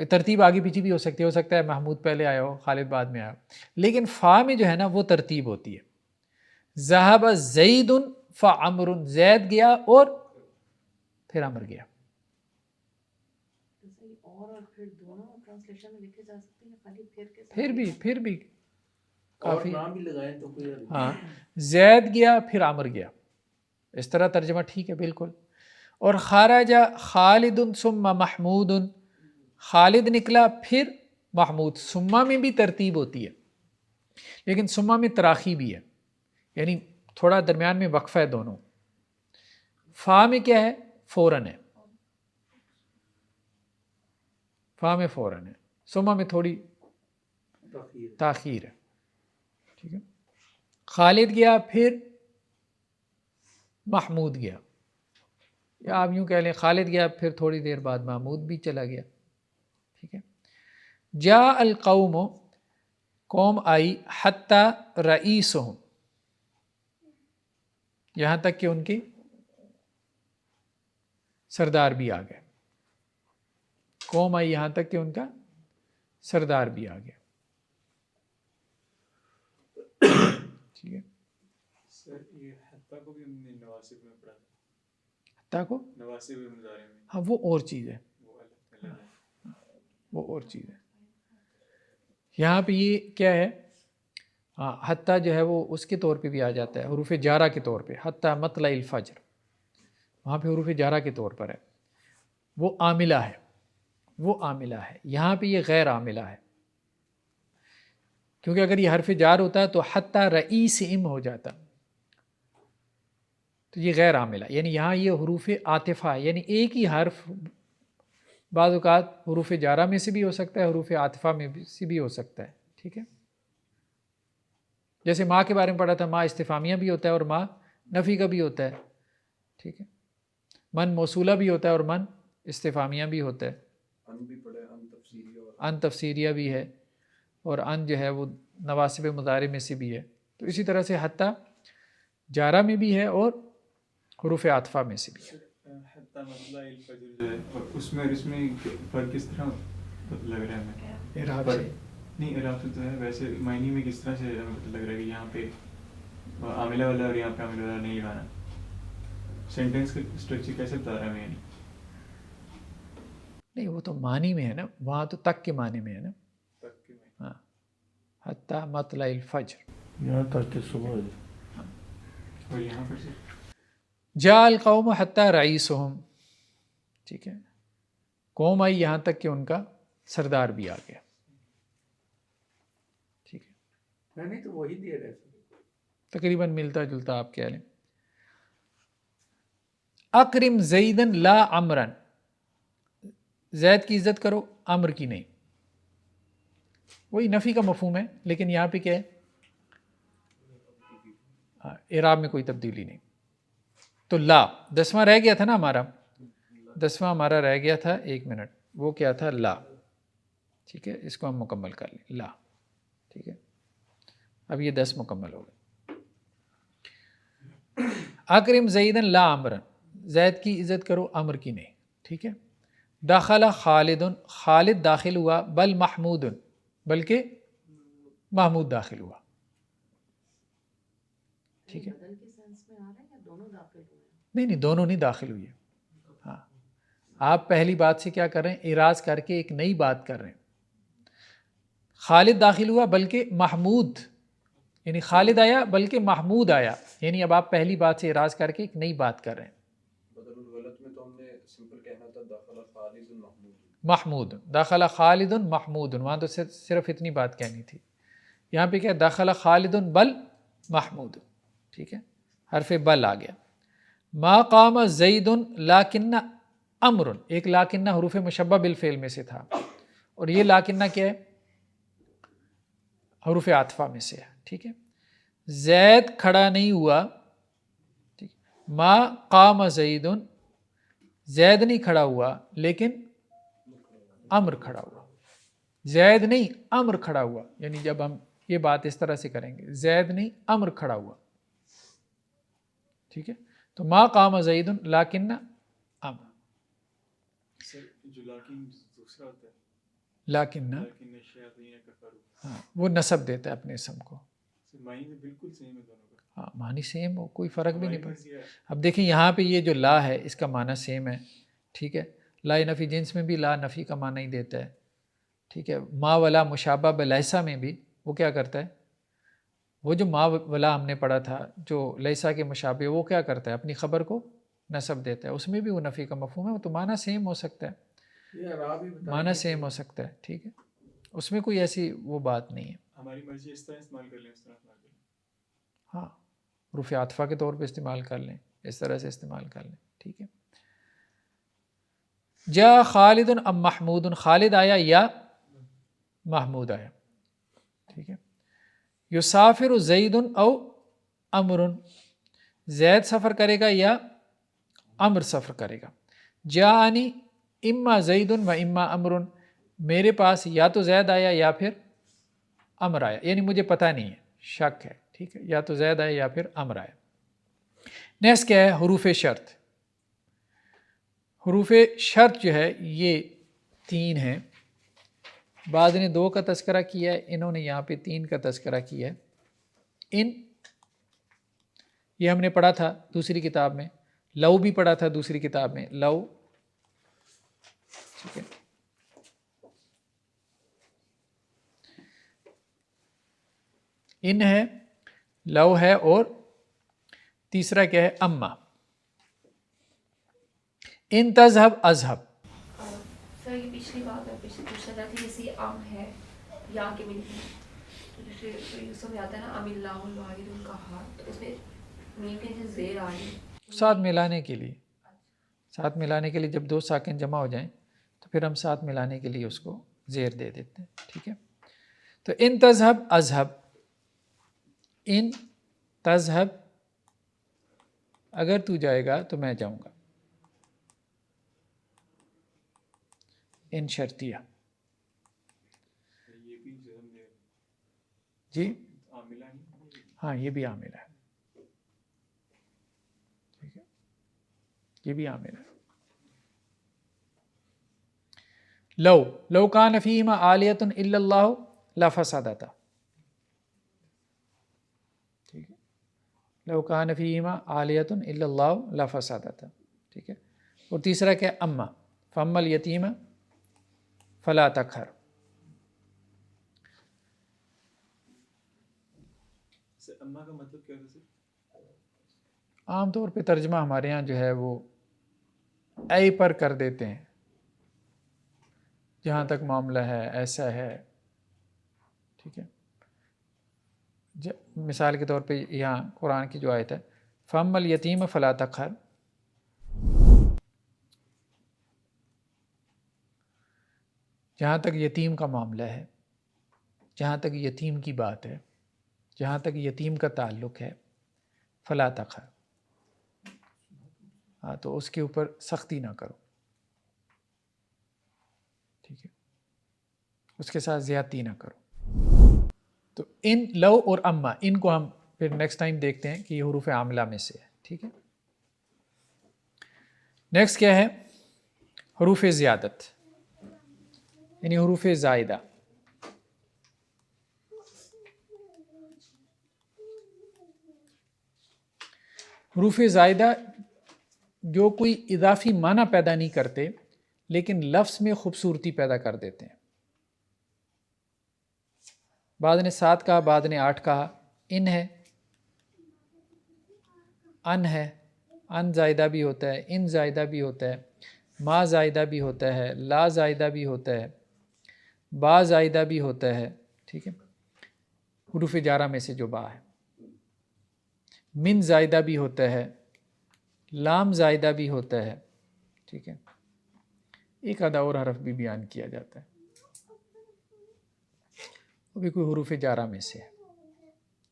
S1: ترتیب آگے پیچھے بھی ہو سکتا ہے محمود پہلے آیا ہو خالد بعد میں آیا ہو، لیکن فا میں جو ہے نا وہ ترتیب ہوتی ہے. ذهب زید فعمر، زید گیا اور پھر امر گیا.
S2: اور پھر دونوں ٹرانسلیشن میں لکھے جا سکتے ہیں، خالی
S1: پھر بھی
S4: اور
S1: کافی،
S4: نام بھی لگائیں تو کوئی حرج
S1: ہاں، زید گیا پھر عمر گیا، اس طرح ترجمہ ٹھیک ہے بالکل. اور خرج خالد ثم محمود، خالد نکلا پھر محمود. ثم میں بھی ترتیب ہوتی ہے لیکن ثم میں تراخی بھی ہے، یعنی تھوڑا درمیان میں وقفہ ہے دونوں. فا میں کیا ہے؟ فوراً ہے، فا میں فوراً ہے، ثم میں تھوڑی
S4: تاخیر.
S1: تاخیر ہے، ٹھیک ہے. خالد گیا پھر محمود گیا، یا آپ یوں کہہ لیں خالد گیا پھر تھوڑی دیر بعد محمود بھی چلا گیا، ٹھیک ہے. جاء القوم، قوم آئی، حتی رئیسہم، یہاں تک کہ ان کی سردار بھی آ گئے. قوم آئی یہاں تک کہ ان کا سردار بھی آ گیا، ٹھیک ہے.
S3: سر یہ حتیٰ کو بھی ہم نے نواسب میں پڑھا تھا،
S1: حتیٰ کو
S3: نواسب مضارع میں،
S1: ہاں وہ اور چیز ہے،
S3: وہ الگ ہے.
S1: وہ اور چیز ہے. یہاں پہ یہ کیا ہے؟ ہاں، حتیٰ جو ہے وہ اس کے طور پہ بھی آ جاتا ہے، حروف جارہ کے طور پہ. حتیٰ مطلع الفجر، وہاں پہ حروف جارہ کے طور پر ہے، وہ عاملہ ہے، وہ عاملہ ہے. یہاں پہ یہ غیر عاملہ ہے، کیونکہ اگر یہ حرف جار ہوتا ہے تو حتیٰ رئیسہم ہو جاتا، تو یہ غیر عاملہ. یعنی یہاں یہ حروف عاطفہ ہے، یعنی ایک ہی حرف بعض اوقات حروف جارہ میں سے بھی ہو سکتا ہے، حروف عاطفہ میں سے بھی ہو سکتا ہے، ٹھیک ہے. جیسے ماں کے بارے میں پڑھا تھا، ماں استفہامیہ بھی ہوتا ہے اور ماں نفی کا بھی ہوتا ہے، ٹھیک ہے. من موصولہ بھی ہوتا ہے اور من استفہامیہ بھی ہوتا ہے.
S3: ان بھی پڑھے، ان تفسیریہ، اور
S1: ان تفسیریہ بھی ہے، اور ان جو ہے وہ نواسب مضارع میں سے بھی ہے. تو اسی طرح سے حتیٰ جارہ میں بھی ہے اور حروف عاطفہ میں سے بھی ہے.
S3: حتیٰ مطلع الفجر جو ہے، اور اس میں اور اس میں فرق کس طرح لگ رہا ہے ہمیں؟
S1: اعراب سے
S3: نہیں، اعراب سے تو ہے، ویسے معنی میں کس طرح سے ہمیں پتہ لگ رہا ہے کہ یہاں پہ عاملہ والا اور یہاں پہ عاملہ والا نہیں لگانا؟ سینٹینس کا اسٹرکچر کیسے بتا رہا ہے ہمیں؟
S1: نہیں، وہ تو معنی میں ہے نا، وہاں تو تک کے معنی میں ہے نا. ہاں، حتیٰ مطلع الفجر،
S4: یہاں تک کہ صبح ہو.
S3: اور یہاں پر سے
S1: جاء القوم حتیٰ رئیسہم، ٹھیک ہے. قوم آئی یہاں تک کہ ان کا سردار بھی آ گیا، ٹھیک ہے.
S4: نہیں تو وہی دے رہے
S1: تقریباً ملتا جلتا آپ کہہ لیں. اکرم زیدن لا عمرن، زید کی عزت کرو عمر کی نہیں. وہی نفی کا مفہوم ہے، لیکن یہاں پہ کیا ہے، اعراب میں کوئی تبدیلی نہیں. تو لا 10واں رہ گیا تھا نا ہمارا، 10واں ہمارا رہ گیا تھا، 1 منٹ، وہ کیا تھا؟ لا. ٹھیک ہے، اس کو ہم مکمل کر لیں، لا. ٹھیک ہے، اب یہ 10 مکمل ہو گئے. اکرم زیدن لا عمرن، زید کی عزت کرو عمر کی نہیں. ٹھیک ہے. دخل خالد، خالد داخل ہوا، بل محمود، بلکہ محمود داخل ہوا. ٹھیک ہے،
S2: بدل کے سینس میں آ رہا ہے یا دونوں داخل ہوئے ہیں؟
S1: نہیں دونوں نہیں داخل ہوئی ہے. ہاں، آپ پہلی بات سے کیا کر رہے ہیں؟ اعراض کر کے ایک نئی بات کر رہے ہیں. خالد داخل ہوا بلکہ محمود، یعنی خالد آیا بلکہ محمود آیا، یعنی اب آپ پہلی بات سے اعراض کر کے ایک نئی بات کر رہے ہیں.
S5: بدل الغلط میں تو ہم نے سمپل کہنا تھا داخل خالد محمود.
S1: محمود، داخل خالد محمود، وہاں تو صرف اتنی بات کہنی تھی. یہاں پہ کیا؟ داخل خالد بل محمود. ٹھیک ہے، حرف بل آ گیا. ما قام زید لاکن امر، ایک لاکن حروف مشبہ بالفعل میں سے تھا، اور یہ لاکن کیا ہے؟ حروف عاطفہ میں سے ہے. ٹھیک ہے، زید کھڑا نہیں ہوا. ٹھیک، ما قام زید، زید نہیں کھڑا ہوا لیکن امر کھڑا ہوا. زید نہیں امر کھڑا ہوا، یعنی جب ہم یہ بات اس طرح سے کریں گے، زید نہیں امر کھڑا ہوا. ٹھیک ہے، تو ما قام زید لاکن امر.
S3: سر جو لاکن دوسرا ہوتا ہے،
S1: لاکن
S3: لیکن الشیاطین کفروا،
S1: ہاں، وہ نسب دیتا ہے اپنے اسم کو.
S3: معنی میں بالکل سیم ہے دونوں کا.
S1: ہاں، معنی سیم ہو، کوئی فرق بھی نہیں
S3: ہماری
S1: پڑتا.
S3: مرضی ہے.
S1: اب دیکھیں یہاں پہ یہ جو لا ہے اس کا معنی سیم ہے. ٹھیک ہے، لا نفی جنس میں بھی لا نفی کا معنی ہی دیتا ہے. ٹھیک ہے، ما ولا مشابہ بلیسا میں بھی وہ کیا کرتا ہے؟ وہ جو ما ولا ہم نے پڑھا تھا جو لیسا کے مشابہ، وہ کیا کرتا ہے؟ اپنی خبر کو نسب دیتا ہے. اس میں بھی وہ نفی کا مفہوم ہے، وہ تو معنی سیم ہو سکتا ہے،
S4: یہ اعراب ہی بتائیں
S1: معنی
S4: گے
S1: سیم ہو سکتا ہے. ٹھیک ہے، اس میں کوئی ایسی وہ بات نہیں ہے.
S3: ہماری مرضی اس طرح استعمال کر لیں، اس طرح استعمال کر لیں.
S1: ہاں، حروف عاطفہ کے طور پہ استعمال کر لیں، اس طرح سے استعمال کر لیں. ٹھیک ہے، جا خالد ام محمود، خالد آیا یا محمود آیا. ٹھیک ہے، یسافر زید او امر، زید سفر کرے گا یا امر سفر کرے گا. جاءنی اما زید و اما امر، میرے پاس یا تو زید آیا یا پھر امر آیا، یعنی مجھے پتہ نہیں ہے، شک ہے. ٹھیک ہے، یا تو زید آیا یا پھر امر آیا. نیکسٹ کیا ہے؟ حروف شرط. حروف شرط جو ہے یہ 3 ہیں. بعض نے 2 کا تذکرہ کیا ہے، انہوں نے یہاں پہ 3 کا تذکرہ کیا ہے. یہ ہم نے پڑھا تھا دوسری کتاب میں، لو بھی پڑھا تھا دوسری کتاب میں، لو. ٹھیک ہے، ان ہے، لو ہے، اور تیسرا کیا ہے؟ اما. ان تذہب اذہب.
S6: سر یہ پچھلی بات ہے، پچھلی پوچھا تھا کہ جیسے ام ہے یا کے ملتی تو جیسے یوسف میں آتا ہے نا ام اللہ الواحد القہار، تو اس میں میم کے نیچے زیر آ رہی ہے
S1: ساتھ ملانے کے لیے، ساتھ ملانے کے لیے جب 2 ساکن جمع ہو جائیں تو پھر ہم ساتھ ملانے کے لیے اس کو زیر دے دیتے ہیں. ٹھیک ہے، تو ان تذہب اذہب، ان تذہب اگر تو جائے گا تو میں جاؤں گا. ان شرطیہ.
S3: یہ بھی جزم دے
S1: جی
S3: عاملہ نہیں.
S1: ہاں، یہ بھی عامل ہے. ٹھیک ہے، یہ بھی عامل ہے. لو کان فیہما آلیۃ الا اللہ لفسدتا. ٹھیک ہے، لو کان فیہما آلیۃ الا اللہ لفسدتا. ٹھیک ہے، اور تیسرا کیا؟ اما، فاما الیتیم فلا تقہر.
S3: اما کا مطلب کیا ہے؟
S1: عام طور پہ ترجمہ ہمارے ہاں جو ہے وہ اے پر کر دیتے ہیں، جہاں تک معاملہ ہے ایسا ہے. ٹھیک ہے، مثال کے طور پہ یہاں قرآن کی جو آیت ہے فَأَمَّا الْيَتِيمَ فَلَا تَقْهَرْ، جہاں تک یتیم کا معاملہ ہے، جہاں تک یتیم کی بات ہے، جہاں تک یتیم کا تعلق ہے، فلا تقہر، ہاں تو اس کے اوپر سختی نہ کرو، ٹھیک ہے، اس کے ساتھ زیادتی نہ کرو۔ تو ان لو اور اما ان کو ہم پھر نیکسٹ ٹائم دیکھتے ہیں کہ یہ حروف عاملہ میں سے ہے، ٹھیک ہے۔ نیکسٹ کیا ہے؟ حروف زیادت یعنی حروف زائدہ۔ حروف زائدہ جو کوئی اضافی معنی پیدا نہیں کرتے لیکن لفظ میں خوبصورتی پیدا کر دیتے ہیں۔ بعض نے 7 کہا، بعض نے 8 کہا۔ ان ہے، ان ہے، ان زائدہ بھی ہوتا ہے، ان زائدہ بھی ہوتا ہے، ما زائدہ بھی ہوتا ہے، لا زائدہ بھی ہوتا ہے، با زائدہ بھی ہوتا ہے، ٹھیک ہے، حروف جارہ میں سے جو با ہے۔ من زائدہ بھی ہوتا ہے، لام زائدہ بھی ہوتا ہے، ٹھیک ہے، ایک آدھا اور حرف بھی بیان کیا جاتا ہے، وہ بھی کوئی حروف جارہ میں سے ہے،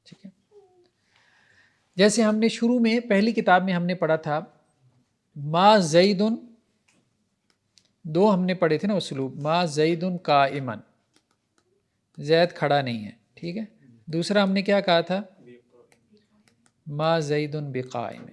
S1: ٹھیک ہے۔ جیسے ہم نے شروع میں پہلی کتاب میں ہم نے پڑھا تھا ما زیدن، 2 ہم نے پڑھے تھے نا اسلوب، ما زیدن قائمن، زید کھڑا نہیں ہے، ٹھیک ہے۔ دوسرا ہم نے کیا کہا تھا؟ ما زیدن بقائم۔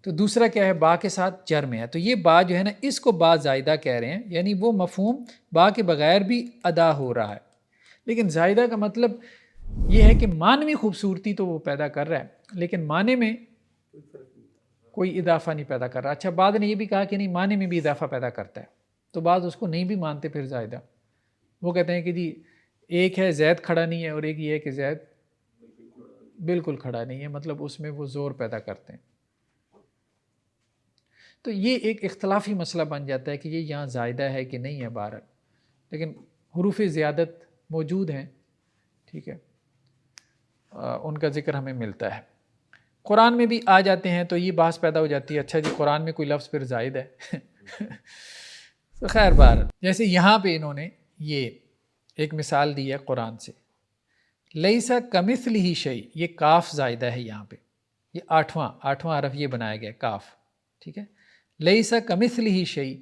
S1: تو دوسرا کیا ہے؟ با کے ساتھ جر میں ہے، تو یہ با جو ہے نا اس کو با زائدہ کہہ رہے ہیں، یعنی وہ مفہوم با کے بغیر بھی ادا ہو رہا ہے، لیکن زائدہ کا مطلب یہ ہے کہ معنوی خوبصورتی تو وہ پیدا کر رہا ہے لیکن معنی میں کوئی اضافہ نہیں پیدا کر رہا۔ اچھا، بعد نے یہ بھی کہا کہ نہیں معنی میں بھی اضافہ پیدا کرتا ہے، تو بعض اس کو نہیں بھی مانتے پھر زائدہ، وہ کہتے ہیں کہ جی ایک ہے زید کھڑا نہیں ہے اور ایک یہ ہے کہ زید بالکل کھڑا نہیں ہے، مطلب اس میں وہ زور پیدا کرتے ہیں۔ تو یہ ایک اختلافی مسئلہ بن جاتا ہے کہ یہ یہاں زائدہ ہے کہ نہیں ہے بہرحال، لیکن حروف زیادت موجود ہیں، ٹھیک ہے، ان کا ذکر ہمیں ملتا ہے، قرآن میں بھی آ جاتے ہیں، تو یہ بحث پیدا ہو جاتی ہے اچھا جی قرآن میں کوئی لفظ پھر زائد ہے تو خیر بہرحال جیسے یہاں پہ انہوں نے یہ ایک مثال دی ہے قرآن سے، لیسا کمثلہ شیء، یہ کاف زائدہ ہے یہاں پہ، یہ آٹھواں حرف یہ بنایا گیا کاف، ٹھیک ہے، لیسا کمثلہ شیء،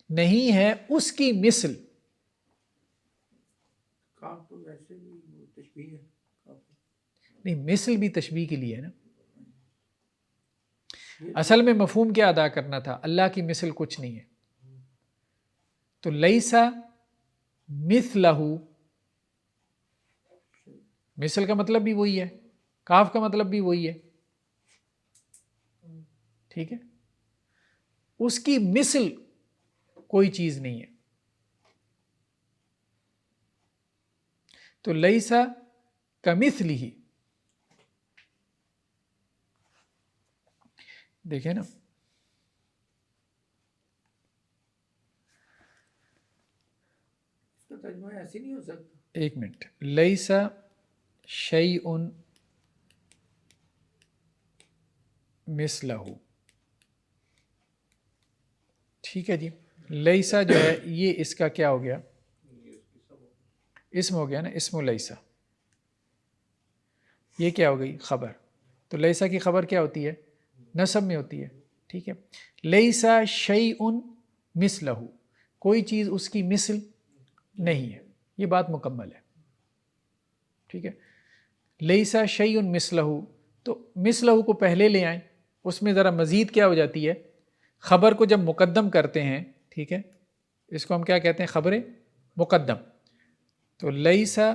S1: نہیں ہے اس کی مثل،
S4: کاف تو ویسے بھی تشبیہ ہے،
S1: نہیں مثل بھی تشبیہ کے لیے ہے نا، اصل میں مفہوم کیا ادا کرنا تھا؟ اللہ کی مثل کچھ نہیں ہے، تو لیسا مثلہ، مثل کا مطلب بھی وہی ہے، کاف کا مطلب بھی وہی ہے، ٹھیک ہے، اس کی مثل کوئی چیز نہیں ہے، تو لیسا کمثلہ، دیکھیں نا،
S4: اس کا ترجمہ ایسے نہیں ہو سکتا۔
S1: ایک منٹ، لیسا شیء مثلہ، ٹھیک ہے جی، لیسا جو ہے یہ اس کا کیا ہو گیا؟ اسم ہو گیا نا، اسم لیسا، یہ کیا ہو گئی؟ خبر، تو لیسا کی خبر کیا ہوتی ہے؟ نصب میں ہوتی ہے، ٹھیک ہے، لیسا شیء مثلہ، کوئی چیز اس کی مثل نہیں ہے، یہ بات مکمل ہے، ٹھیک ہے، لیسا شیء مثلہ، تو مثلہ کو پہلے لے آئیں، اس میں ذرا مزید کیا ہو جاتی ہے؟ خبر کو جب مقدم کرتے ہیں، ٹھیک ہے، اس کو ہم کیا کہتے ہیں؟ خبر مقدم، تو لیسا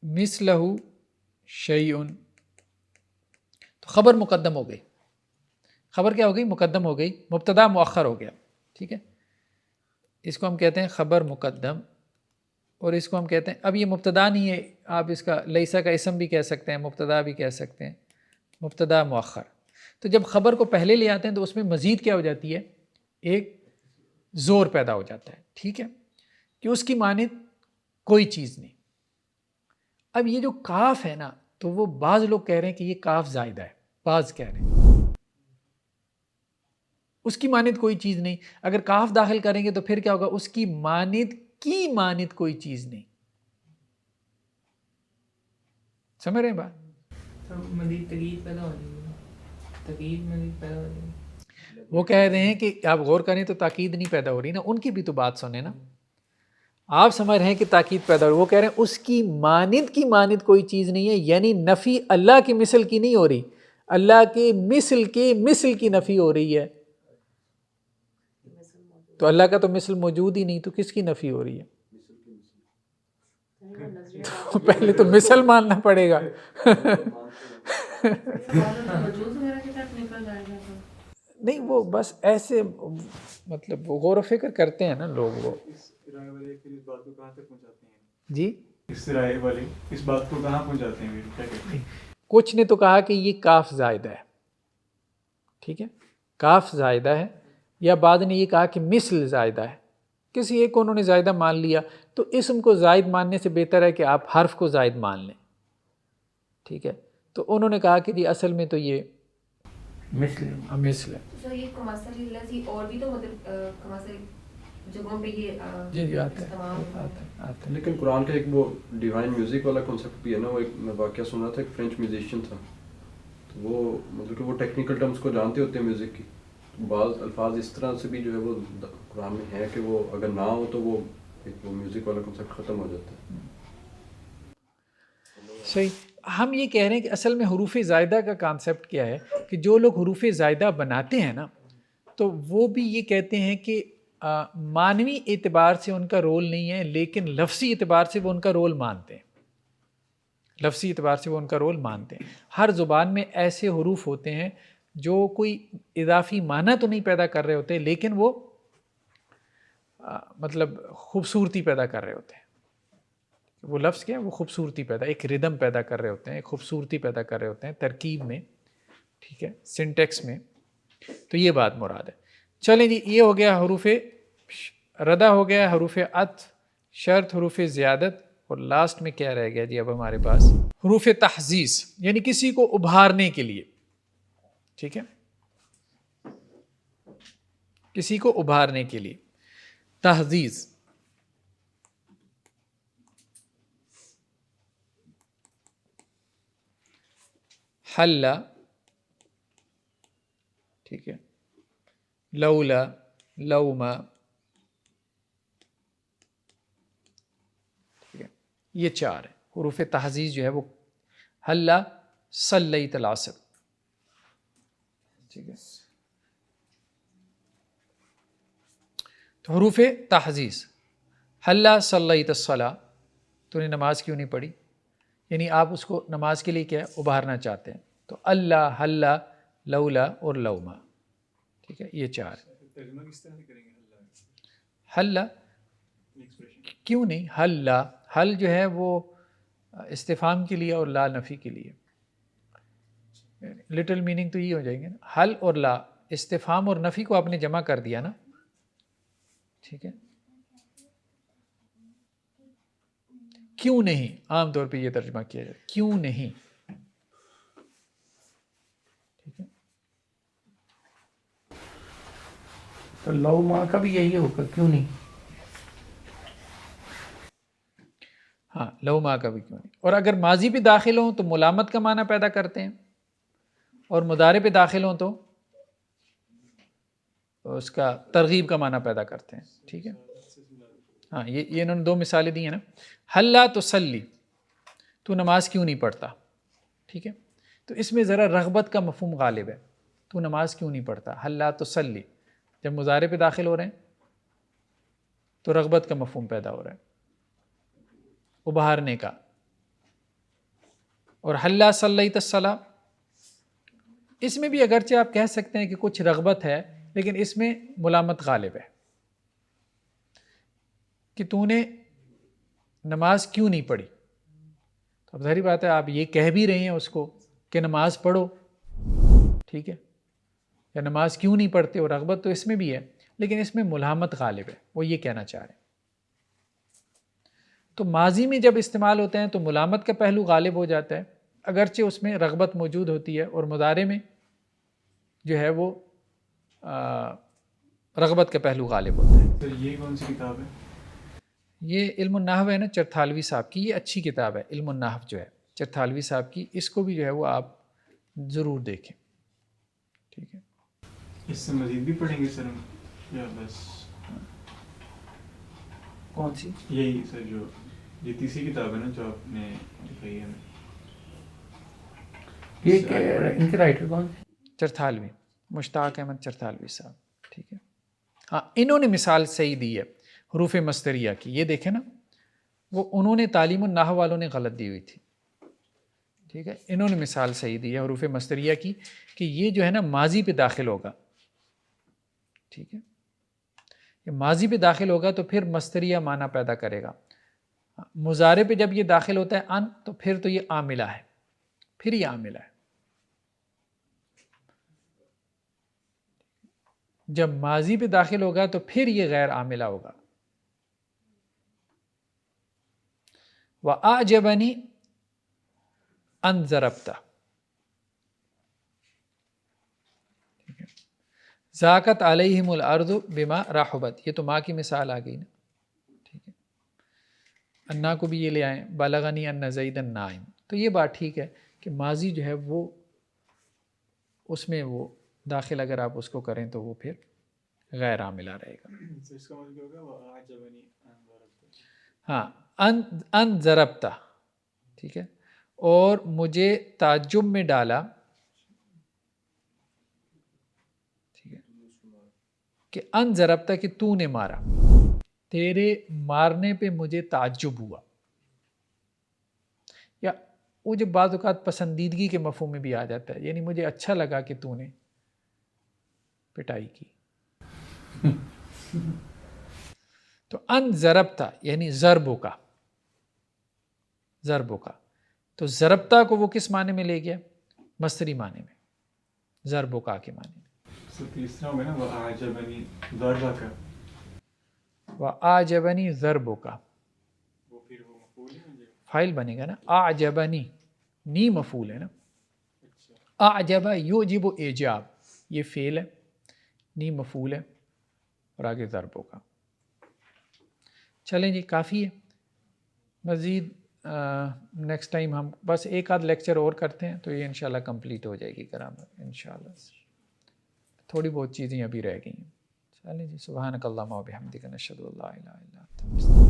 S1: مثلہ شیء، تو خبر مقدم ہو گئی، خبر کیا ہو گئی؟ مقدم ہو گئی، مبتدا مؤخر ہو گیا، ٹھیک ہے، اس کو ہم کہتے ہیں خبر مقدم، اور اس کو ہم کہتے ہیں، اب یہ مبتدا نہیں ہے، آپ اس کا لیسا کا اسم بھی کہہ سکتے ہیں، مبتدا بھی کہہ سکتے ہیں، مبتدا مؤخر، تو جب خبر کو پہلے لے آتے ہیں تو اس میں مزید کیا ہو جاتی ہے؟ ایک زور پیدا ہو جاتا ہے، ٹھیک ہے، کہ اس کی مانند کوئی چیز نہیں۔ اب یہ جو کاف ہے نا، تو وہ بعض لوگ کہہ رہے ہیں کہ یہ کاف زائدہ ہے، بعض کہہ رہے ہیں اس کی مانند کوئی چیز نہیں۔ اگر کاف داخل کریں گے تو پھر کیا ہوگا؟ اس کی مانند کوئی چیز نہیں۔ سمجھ رہے ہیں بات؟
S4: مزید تقید پیدا ہو جائے گی، تقید مزید پیدا ہو جائے گی۔
S1: وہ کہہ رہے ہیں کہ آپ غور کریں تو تاکید نہیں پیدا ہو رہی نا، ان کی بھی تو بات سنیں نا۔ آپ سمجھ رہے ہیں کہ تاکید پیدا ہو رہی، وہ کہہ رہے ہیں اس کی مانند کوئی چیز نہیں ہے، یعنی نفی اللہ کی مثل کی نہیں ہو رہی، اللہ کے مثل کی نفی ہو رہی ہے۔ تو اللہ کا تو مثل موجود ہی نہیں، تو کس کی نفی ہو رہی ہے؟ پہلے تو مثل ماننا پڑے گا۔ نہیں وہ بس ایسے مطلب غور و فکر کرتے ہیں نا لوگ، وہ
S3: اس رائے والے پھر اس بات کو کہاں تک پہنچاتے ہیں؟
S1: جی
S3: اس رائے والے اس بات کو کہاں پہنچاتے ہیں؟ کیا کہتے ہیں؟
S1: کچھ نے تو کہا کہ یہ کاف زائدہ ہے، ٹھیک ہے، کاف زائدہ ہے، یا بعد نے یہ کہا کہ مثل زائدہ ہے، کسی ایک کو انہوں نے زائدہ مان لیا۔ تو اسم کو زائد ماننے سے بہتر ہے کہ آپ حرف کو زائد مان لیں، ٹھیک ہے۔ تو انہوں نے کہا کہ جی اصل میں تو یہ مثل ہے۔
S6: سر یہ کمثل الذی اور بھی تو مطلب کمثل جگہوں پہ یہ
S1: جی آتا ہے۔
S5: لیکن قرآن کا ایک وہ ڈیوائن میوزک والا کنسیپٹ بھی ہے نا، وہ ایک میں واقعہ سن رہا تھا، ایک فرینچ میوزیشین تھا، تو وہ مطلب کہ وہ ٹیکنیکل ٹرمز کو جانتے ہوتے ہیں میوزک کی، بعض الفاظ اس طرح سے بھی جو ہے وہ قرآن میں ہے کہ وہ اگر نہ ہو تو وہ ایک وہ میوزک والا کنسیپٹ ختم ہو جاتا ہے۔
S1: صحیح۔ ہم یہ کہہ رہے ہیں کہ اصل میں حروف زائدہ کا کانسیپٹ کیا ہے، کہ جو لوگ حروف زائدہ بناتے ہیں نا، تو وہ بھی یہ کہتے ہیں کہ معنوی اعتبار سے ان کا رول نہیں ہے، لیکن لفظی اعتبار سے وہ ان کا رول مانتے ہیں، لفظی اعتبار سے وہ ان کا رول مانتے ہیں۔ ہر زبان میں ایسے حروف ہوتے ہیں جو کوئی اضافی معنی تو نہیں پیدا کر رہے ہوتے، لیکن وہ مطلب خوبصورتی پیدا کر رہے ہوتے ہیں۔ وہ لفظ کیا ہے؟ وہ خوبصورتی پیدا، ایک ردم پیدا کر رہے ہوتے ہیں، ایک خوبصورتی پیدا کر رہے ہوتے ہیں ترکیب میں، ٹھیک ہے، سنٹیکس میں۔ تو یہ بات مراد ہے۔ چلیں جی، یہ ہو گیا حروف ردہ، ہو گیا حروف عطف، شرط، حروف زیادت، اور لاسٹ میں کیا رہ گیا جی اب ہمارے پاس؟ حروف تحزیز، یعنی کسی کو ابھارنے کے لیے، ٹھیک ہے، کسی کو ابھارنے کے لیے تحزیز۔ حل، ٹھیک ہے، لولا، لوما، ٹھیک ہے، یہ چار ہے حروف تحزیز جو ہے وہ حل، صلیت العصر، ٹھیک ہے۔ تو حروف تحزیز، حل صلیت الصلاۃ، تو نے نماز کیوں نہیں پڑھی؟ یعنی آپ اس کو نماز کے لیے کیا ابھارنا چاہتے ہیں، تو اللہ، حل، لولا اور لوما، ٹھیک ہے، یہ چار۔
S3: ترجمہ کس طرح سے کریں گے
S1: حل کیوں نہیں؟ حل، حل جو ہے وہ استفہام کے لیے اور لا نفی کے لیے، لٹل میننگ تو یہ ہو جائیں گے نا، حل اور لا، استفہام اور نفی کو آپ نے جمع کر دیا نا، ٹھیک ہے۔ کیوں نہیں، عام طور پہ یہ ترجمہ کیا جائے، کیوں نہیں، ٹھیک ہے۔
S4: تو لو ماں کا بھی یہی ہوگا، کیوں نہیں؟
S1: ہاں، لو ما کا بھی کیوں نہیں۔ اور اگر ماضی پہ داخل ہوں تو ملامت کا معنی پیدا کرتے ہیں، اور مضارع پہ داخل ہوں تو اس کا ترغیب کا معنی پیدا کرتے ہیں، ٹھیک ہے۔ ہاں، یہ انہوں نے دو مثالیں دی ہیں نا، حل تصلی، تو نماز کیوں نہیں پڑھتا، ٹھیک ہے۔ تو اس میں ذرا رغبت کا مفہوم غالب ہے، تو نماز کیوں نہیں پڑھتا، حل تصلی، جب مضارع پہ داخل ہو رہے ہیں تو رغبت کا مفہوم پیدا ہو رہا ہے، ابھارنے کا۔ اور حل صلیت الصلاۃ، اس میں بھی اگرچہ آپ کہہ سکتے ہیں کہ کچھ رغبت ہے، لیکن اس میں ملامت غالب ہے کہ تو نے نماز کیوں نہیں پڑھی۔ تو اب ظاہری بات ہے آپ یہ کہہ بھی رہے ہیں اس کو کہ نماز پڑھو، ٹھیک ہے، یا نماز کیوں نہیں پڑھتے، اور رغبت تو اس میں بھی ہے۔ لیکن اس میں ملامت غالب ہے، وہ یہ کہنا چاہ رہے ہیں۔ تو ماضی میں جب استعمال ہوتے ہیں تو ملامت کا پہلو غالب ہو جاتا ہے، اگرچہ اس میں رغبت موجود ہوتی ہے، اور مضارع میں جو ہے وہ رغبت کا پہلو غالب ہوتا ہے۔
S3: سر یہ کون سی کتاب ہے؟
S1: یہ علم النحو ہے نا چرتھالوی صاحب کی، یہ اچھی کتاب ہے علم النحو جو ہے چرتھالوی صاحب کی، اس کو بھی جو ہے وہ آپ ضرور دیکھیں، ٹھیک ہے۔
S3: اس سے مزید بھی پڑھیں گے سر ہم یا بس
S1: کون سی؟
S3: یہی سر جو یہ تیسری کتاب ہے نا جو آپ نے دکھائی ہے ہمیں؟
S4: ان کے رائٹر کون تھے؟
S1: چرتھالوی، مشتاق احمد چرتھالوی صاحب، ٹھیک ہے۔ ہاں انہوں نے مثال صحیح دی ہے حروف مصدریہ کی، یہ دیکھیں نا، وہ انہوں نے تعلیم النحو والوں نے غلط دی ہوئی تھی، ٹھیک ہے، انہوں نے مثال صحیح دی ہے حروف مصدریہ کی کہ یہ جو ہے نا ماضی پہ داخل ہوگا، ٹھیک ہے، یہ ماضی پہ داخل ہوگا تو پھر مصدریہ معنی پیدا کرے گا، مضارع پہ جب یہ داخل ہوتا ہے ان تو پھر تو یہ عاملہ ہے، پھر یہ عاملہ ہے، جب ماضی پہ داخل ہوگا تو پھر یہ غیر عاملہ ہوگا۔ وَأَعْجَبَنِي أَنْ ضَرَبْتَ، ذاقت علیہم الارض بما رحبت، یہ تو ماں کی مثال آ گئی نا، ٹھیک ہے۔ انا کو بھی یہ لے آئیں، بلغنی ان زیدا نائم، تو یہ بات ٹھیک ہے کہ ماضی جو ہے وہ اس میں وہ داخل اگر آپ اس کو کریں تو وہ پھر غیر عاملہ رہے گا۔
S3: اس کا مطلب ہوگا وَأَعْجَبَنِي أَنْ ضَرَبْتَ،
S1: ہاں ان ضربتا، ٹھیک ہے، اور مجھے تعجب میں ڈالا، ٹھیک ہے، کہ ان ضربتا کہ تو نے مارا، تیرے مارنے پہ مجھے تعجب ہوا، یا وہ جو بعض اوقات پسندیدگی کے مفہوم میں بھی آ جاتا ہے، یعنی مجھے اچھا لگا کہ تو نے پٹائی کی۔ تو ان ضربتا یعنی ضربوں کا، ضربوں کا، تو ضربتا کو وہ کس معنی میں لے گیا؟ مصدری معنی میں، ضربوں کا کے معنی میں۔
S3: سر تیسرا ہوگا نا وَأَعْجَبَنِي ضَرْبَكَ،
S1: وَأَعْجَبَنِي ضَرْبُكَ،
S3: وہ پھر وہ مفعول ہی بن جائے گا۔
S1: فاعل بنے گا نا، اعجبنی، نی مفعول ہے نا،
S3: اچھا
S1: اعجب یوجب ایجاب، یہ فعل ہے، نی مفعول ہے، اور آگے ضربوں کا۔ چلیں جی کافی ہے، مزید نیکسٹ ٹائم ہم بس ایک آدھ لیکچر اور کرتے ہیں تو یہ انشاءاللہ کمپلیٹ ہو جائے گی گرامر انشاءاللہ، تھوڑی بہت چیزیں ابھی رہ گئی ہیں۔ چلیں جی، سبحانک اللہم و بحمدک، نشہد ان لا الہ الا انت۔